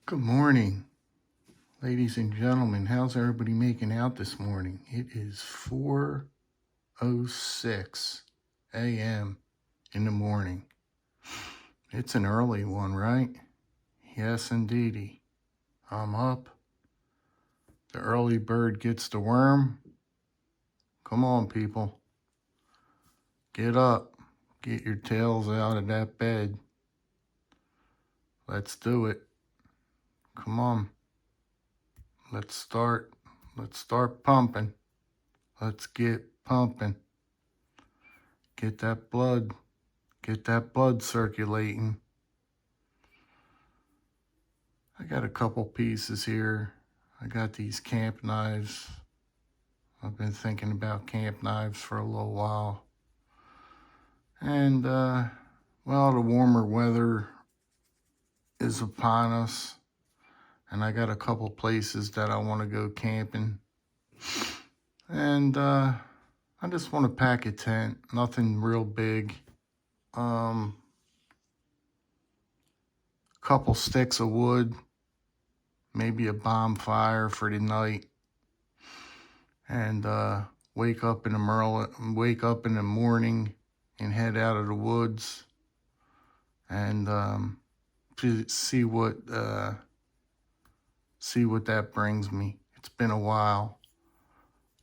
Good morning, ladies and gentlemen. How's everybody making out this morning? It is 4:06 a.m. in the morning. It's an early one, right? Yes, indeedy. I'm up. The early bird gets the worm. Come on, people. Get up. Get your tails out of that bed. Let's do it. Come on. Let's start. Let's start pumping. Let's get pumping. Get that blood. Get that blood circulating. I got a couple pieces here. I got these camp knives. I've been thinking about camp knives for a little while. And, well, the warmer weather is upon us. And I got a couple places that I want to go camping. And, I just want to pack a tent. Nothing real big. Couple sticks of wood. Maybe a bonfire for the night. And wake up in the morning and head out of the woods and to see what that brings me. It's been a while.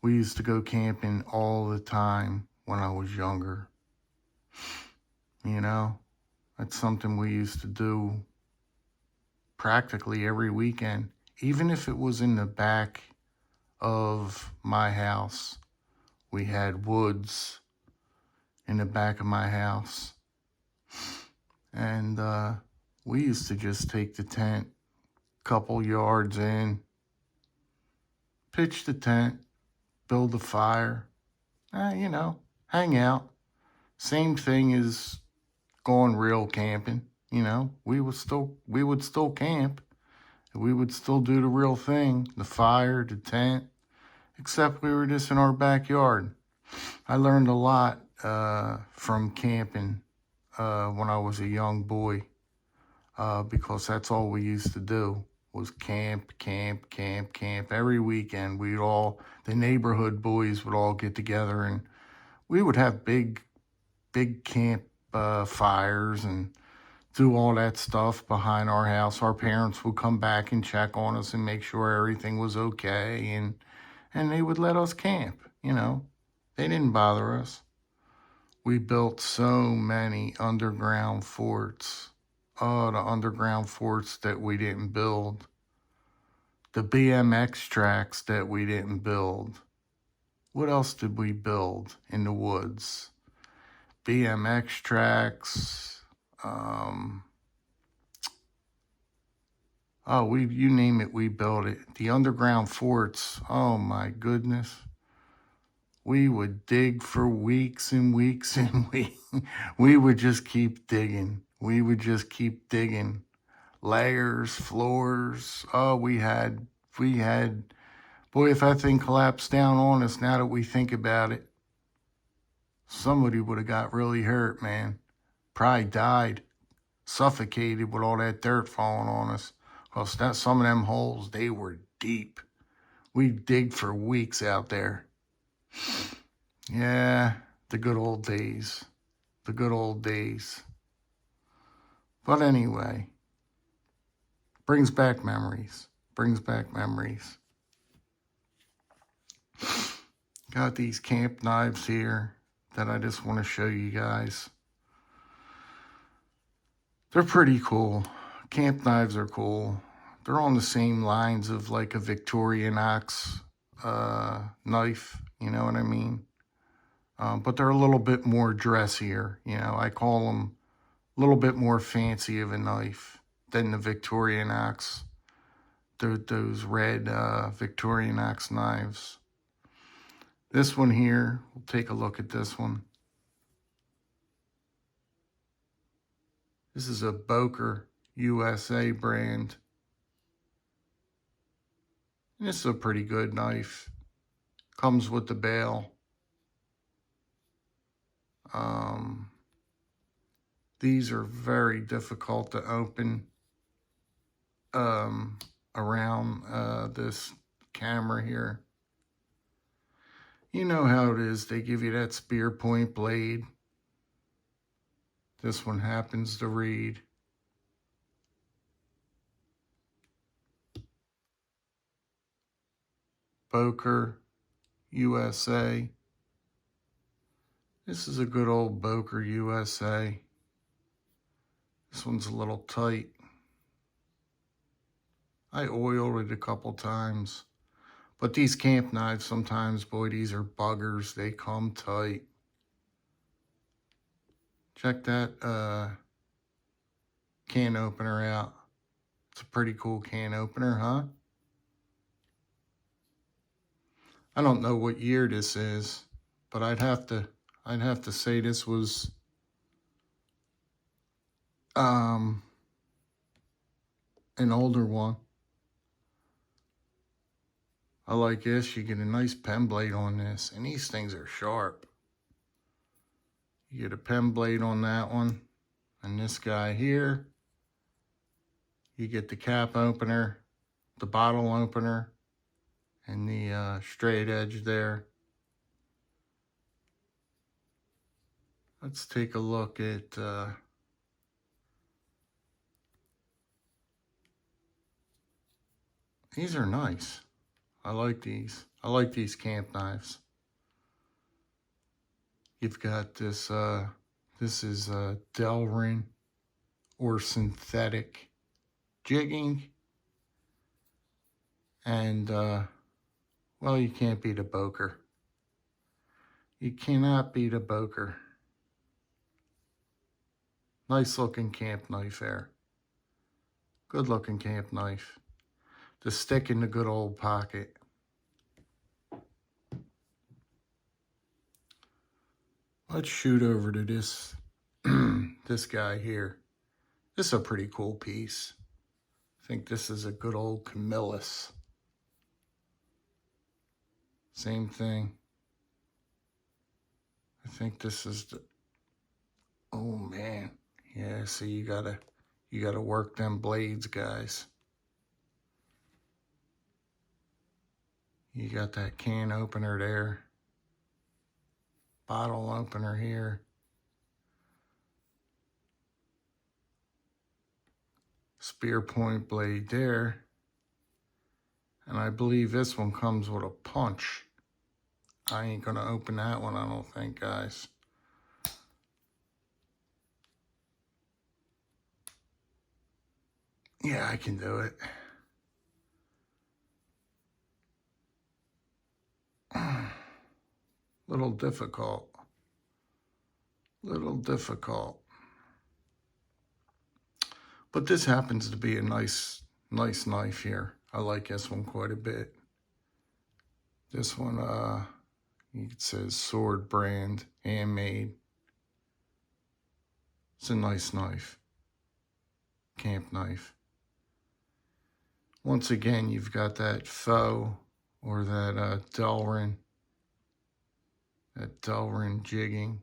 We used to go camping all the time when I was younger. You know, that's something we used to do practically every weekend, even if it was in the back of my house. We had woods in the back of my house. And we used to just take the tent, couple yards in, pitch the tent, build a fire, hang out. Same thing as going real camping. We would still camp. We would still do the real thing, the fire, the tent, except we were just in our backyard. I learned a lot from camping when I was a young boy, because that's all we used to do was camp. Every weekend, the neighborhood boys would all get together and we would have big camp fires and do all that stuff behind our house. Our parents would come back and check on us and make sure everything was okay, and they would let us camp. They didn't bother us. We built so many underground forts. Oh, the underground forts that we didn't build. The BMX tracks that we didn't build. What else did we build in the woods? BMX tracks. You name it, we built it. The underground forts. Oh my goodness. We would dig for weeks and weeks and weeks. We would just keep digging. Layers, floors. Oh, we had, boy, if that thing collapsed down on us, now that we think about it, somebody would have got really hurt, man. Probably died, suffocated with all that dirt falling on us. Because some of them holes, they were deep. We'd dig for weeks out there. Yeah, the good old days. The good old days. But anyway, brings back memories. Got these camp knives here that I just want to show you guys. They're pretty cool. Camp knives are cool. They're on the same lines of like a Victorinox knife, you know what I mean? But they're a little bit more dressier. I call them a little bit more fancy of a knife than the Victorinox. Those red Victorinox knives. This one here, we'll take a look at this one. This is a Boker USA brand. And this is a pretty good knife. Comes with the bail. These are very difficult to open. around this camera here. You know how it is. They give you that spear point blade. This one happens to read Boker USA. This is a good old Boker USA. This one's a little tight. I oiled it a couple times. But these camp knives sometimes, boy, these are buggers. They come tight. Check that can opener out. It's a pretty cool can opener, huh? I don't know what year this is, but I'd have to say this was an older one. I like this. You get a nice pen blade on this, and these things are sharp. You get a pen blade on that one, and this guy here, you get the cap opener, the bottle opener, and the straight edge there. Let's take a look at these are nice. I like these. I like these camp knives. You've got this, this is Delrin or synthetic jigging. And, well, you can't beat a Boker. You cannot beat a Boker. Nice looking camp knife there. Good looking camp knife. To stick in the good old pocket. Let's shoot over to this, this guy here. This is a pretty cool piece. I think this is a good old Camillus. Same thing. I think this is the, oh man. Yeah, see, you gotta work them blades, guys. You got that can opener there. Bottle opener here. Spear point blade there. And I believe this one comes with a punch. I ain't gonna open that one, I don't think, guys. Yeah, I can do it. Little difficult. Little difficult. But this happens to be a nice knife here. I like this one quite a bit. This one, it says Sword brand, handmade. It's a nice knife. Camp knife. Once again, you've got that faux or that Delrin. That Delrin jigging.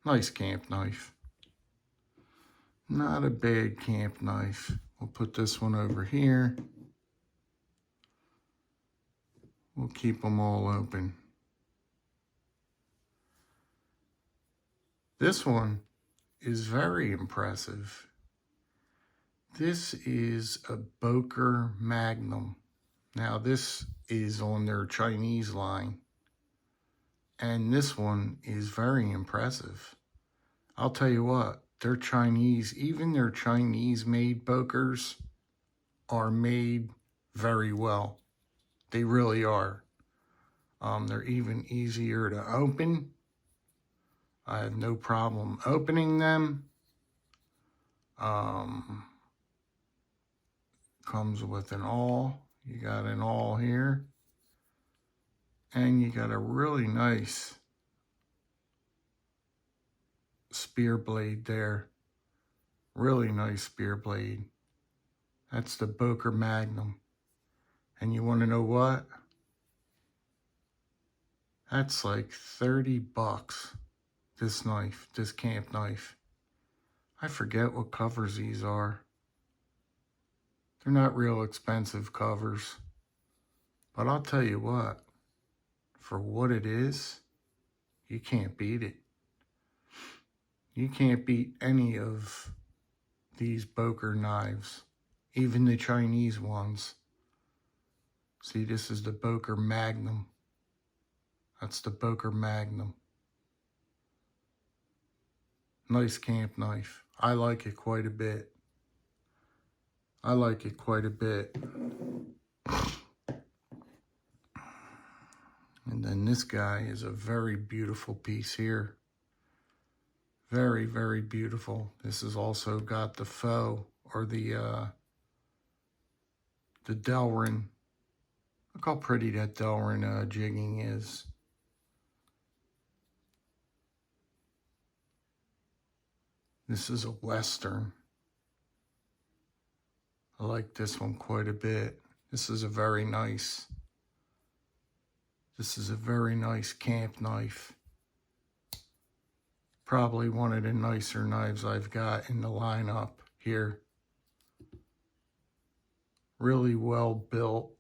Nice camp knife. Not a bad camp knife. We'll put this one over here. We'll keep them all open. This one is very impressive. This is a Boker Magnum. Now this is on their Chinese line. And this one is very impressive. I'll tell you what, their Chinese, even their Chinese made Bokers are made very well. They really are. They're even easier to open. I have no problem opening them. Comes with an awl. You got an awl here. And you got a really nice spear blade there. Really nice spear blade. That's the Boker Magnum. And you want to know what? That's like $30. This knife, this camp knife. I forget what covers these are. They're not real expensive covers. But I'll tell you what, for what it is, you can't beat it. You can't beat any of these Boker knives, even the Chinese ones. See, this is the Boker Magnum. That's the Boker Magnum. Nice camp knife. I like it quite a bit. I like it quite a bit. And then this guy is a very beautiful piece here. Very, very beautiful. This has also got the faux, or the Delrin. Look how pretty that Delrin jigging is. This is a Western. I like this one quite a bit. This is a very nice camp knife. Probably one of the nicer knives I've got in the lineup here. Really well built.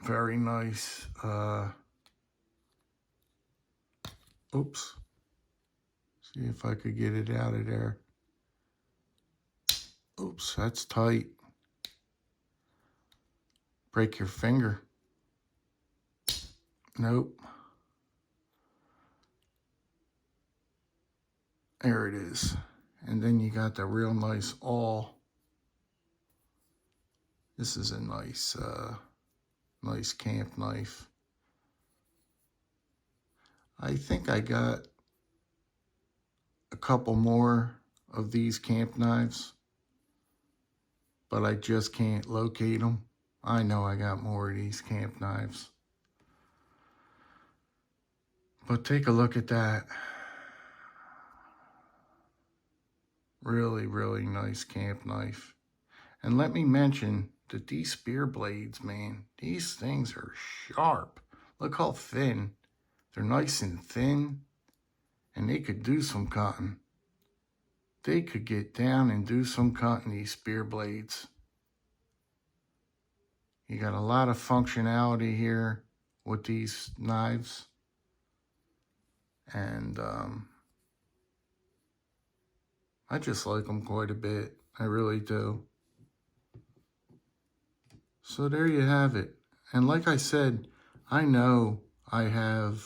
Very nice. Oops. See if I could get it out of there. Oops, that's tight. Break your finger. Nope. There it is. And then you got the real nice awl. This is a nice, nice camp knife. I think I got a couple more of these camp knives, but I just can't locate them. I know I got more of these camp knives. But take a look at that. Really, really nice camp knife. And let me mention that these spear blades, man, these things are sharp. Look how thin. They're nice and thin, and they could do some cutting. They could get down and do some cutting, these spear blades. You got a lot of functionality here with these knives. And I just like them quite a bit. I really do. So there you have it. And like I said, I know I have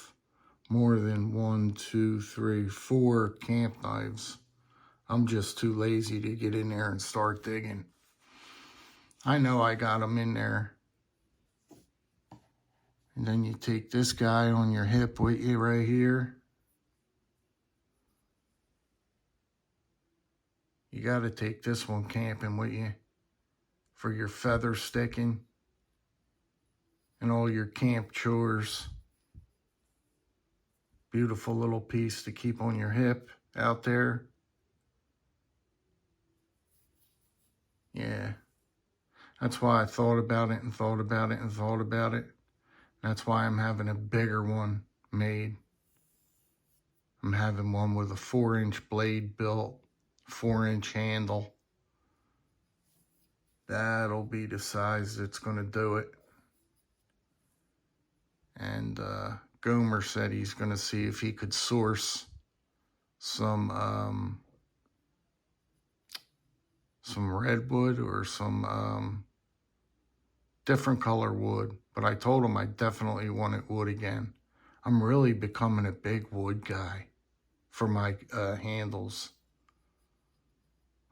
more than 1, 2, 3, 4 camp knives. I'm just too lazy to get in there and start digging. I know I got them in there. And then you take this guy on your hip with you right here. You got to take this one camping with you for your feather sticking and all your camp chores. Beautiful little piece to keep on your hip out there. Yeah, that's why I thought about it and thought about it and thought about it. That's why I'm having a bigger one made. I'm having one with a 4-inch blade built, 4-inch handle. That'll be the size that's going to do it. And Gomer said he's going to see if he could source some redwood or some different color wood. But I told him I definitely wanted wood again. I'm really becoming a big wood guy for my handles.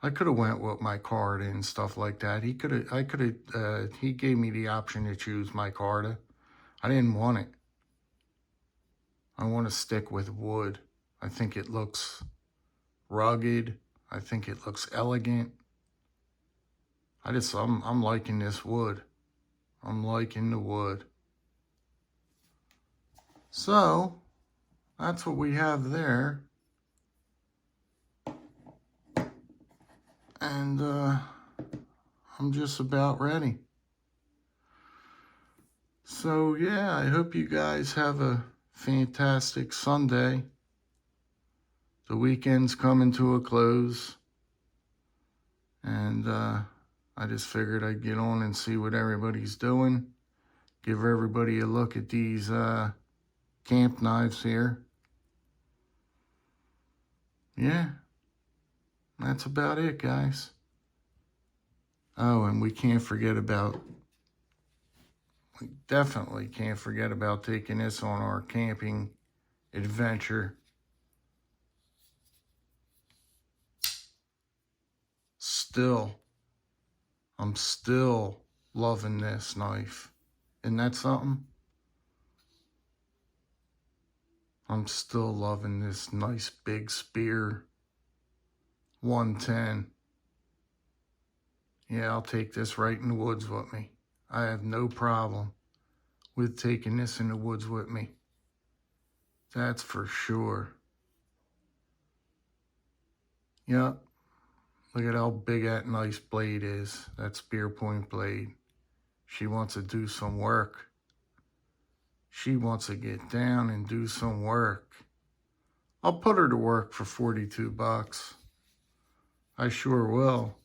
I could have went with micarta and stuff like that. He gave me the option to choose micarta. I didn't want it. I want to stick with wood. I think it looks rugged. I think it looks elegant. I'm liking this wood. I'm liking the wood. So, that's what we have there. And I'm just about ready. So yeah, I hope you guys have a fantastic Sunday. The weekend's coming to a close. And I just figured I'd get on and see what everybody's doing. Give everybody a look at these camp knives here. Yeah, that's about it, guys. Oh, and we definitely can't forget about taking this on our camping adventure. I'm still loving this knife. Isn't that something? I'm still loving this nice big Spear 110. Yeah, I'll take this right in the woods with me. I have no problem with taking this in the woods with me. That's for sure. Yep. Look at how big that nice blade is. That spear point blade. She wants to do some work. She wants to get down and do some work. I'll put her to work for 42 bucks. I sure will.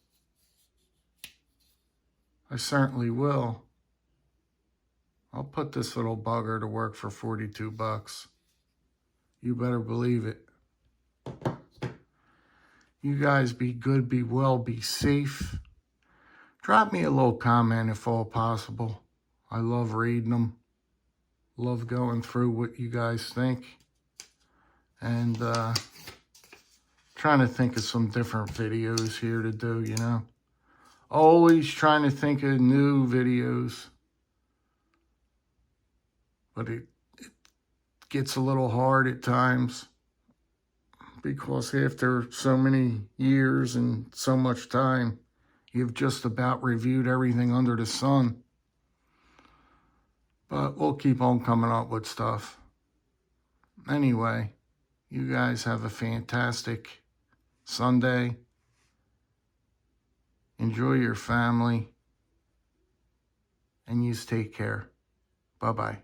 I certainly will. I'll put this little bugger to work for 42 bucks. You better believe it. You guys be good, be well, be safe. Drop me a little comment if all possible. I love reading them. Love going through what you guys think. And trying to think of some different videos here to do, you know. Always trying to think of new videos. But it gets a little hard at times. Because after so many years and so much time, you've just about reviewed everything under the sun. But we'll keep on coming up with stuff. Anyway, you guys have a fantastic Sunday. Enjoy your family. And you take care. Bye-bye.